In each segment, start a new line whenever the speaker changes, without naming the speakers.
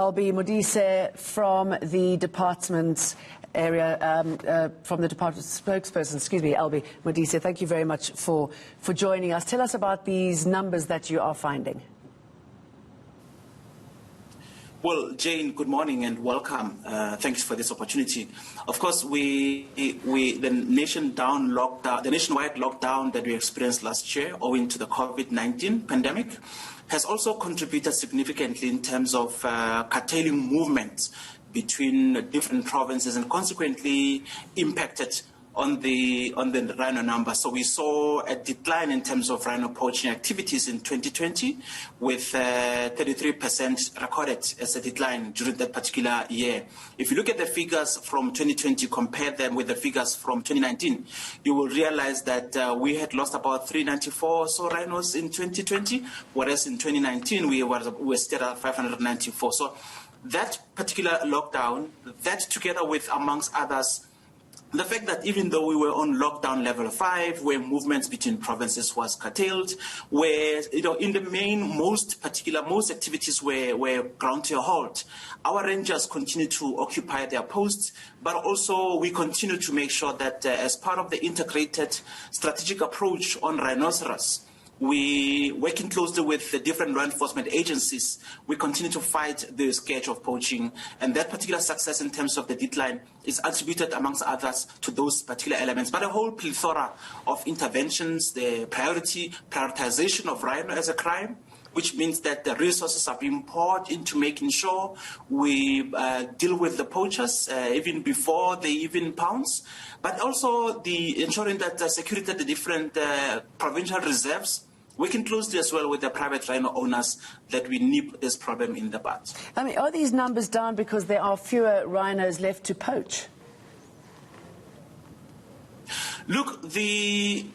Albi Modise from the department's area, from the department's spokesperson, excuse me, Albi Modise, thank you very much for joining us. Tell us about these numbers that you are finding.
Well, Jane, good morning and welcome. Thanks for this opportunity. Of course, the nationwide lockdown that we experienced last year owing to the COVID-19 pandemic has also contributed significantly in terms of curtailing movements between different provinces and consequently impacted on the rhino number. So we saw a decline in terms of rhino poaching activities in 2020 with 33% recorded as a decline during that particular year. If you look at the figures from 2020, compare them with the figures from 2019, you will realize that we had lost about 394 or so rhinos in 2020, whereas in 2019 we were still at 594. So that particular lockdown, that together with, amongst others, the fact that even though we were on lockdown level 5, where movements between provinces was curtailed, where, in the main, most activities were ground to a halt, our rangers continue to occupy their posts, but also we continue to make sure that as part of the integrated strategic approach on rhinoceros, we, working closely with the different law enforcement agencies, we continue to fight the scourge of poaching. And that particular success in terms of the decline is attributed, amongst others, to those particular elements. But a whole plethora of interventions, the prioritization of rhino as a crime, which means that the resources are being poured into making sure we deal with the poachers even before they even pounce, but also the ensuring that the security at the different provincial reserves, working closely as well with the private rhino owners, that we nip this problem in the bud.
I mean, are these numbers down because there are fewer rhinos left to poach?
Look, the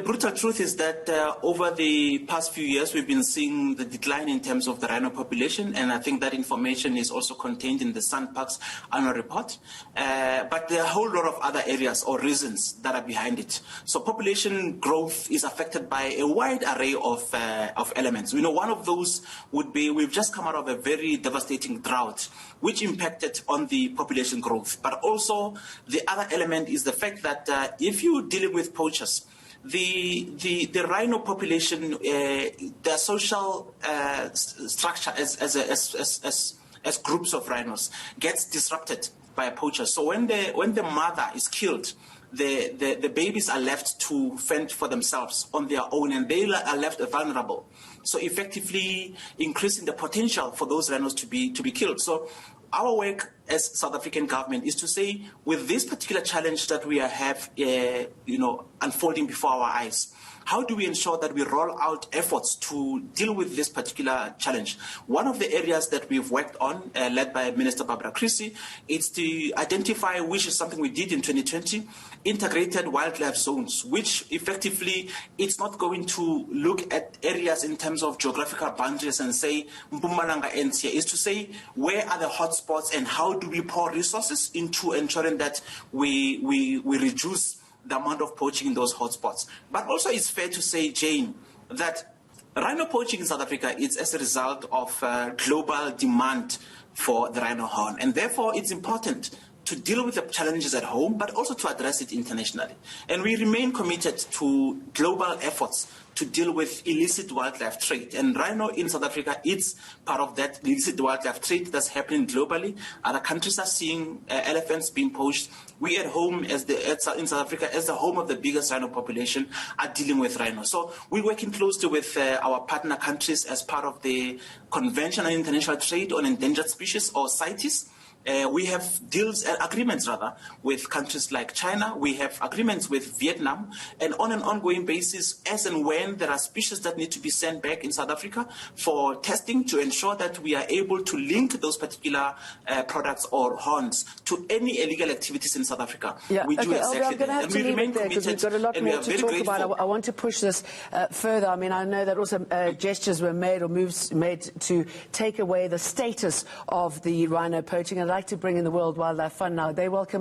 brutal truth is that over the past few years, we've been seeing the decline in terms of the rhino population, and I think that information is also contained in the SANParks annual report. But there are a whole lot of other areas or reasons that are behind it. So population growth is affected by a wide array of elements. We know one of those would be we've just come out of a very devastating drought, which impacted on the population growth. But also the other element is the fact that if you're dealing with poachers, the rhino population, their social structure as groups of rhinos gets disrupted by a poacher. So when the mother is killed, the babies are left to fend for themselves on their own, and they are left vulnerable. So effectively increasing the potential for those rhinos to be killed. So our work as South African government is to say, with this particular challenge that we have, unfolding before our eyes, how do we ensure that we roll out efforts to deal with this particular challenge? One of the areas that we've worked on, led by Minister Barbara Creecy, is to identify, which is something we did in 2020, integrated wildlife zones, which effectively it's not going to look at areas in terms of geographical boundaries and say Mpumalanga eNCA, is to say where are the hotspots and how do we pour resources into ensuring that we reduce the amount of poaching in those hotspots. But also it's fair to say, Jane, that rhino poaching in South Africa is as a result of global demand for the rhino horn. And therefore it's important to deal with the challenges at home, but also to address it internationally. And we remain committed to global efforts to deal with illicit wildlife trade. And rhino in South Africa is part of that illicit wildlife trade that's happening globally. Other countries are seeing elephants being poached. We at home, in South Africa, as the home of the biggest rhino population, are dealing with rhino. So we're working closely with our partner countries as part of the Convention on International Trade on Endangered Species, or CITES. We have agreements with countries like China. We have agreements with Vietnam, and on an ongoing basis, as and when there are species that need to be sent back in South Africa for testing, to ensure that we are able to link those particular products or horns to any illegal activities in South Africa.
Yeah,
we do exactly
I'm going to have to leave it there because we've got a lot more to talk about. I want to push this further. I mean, I know that also gestures were made or moves made to take away the status of the rhino poaching. I'd like to bring in the World Wildlife Fund now. They welcome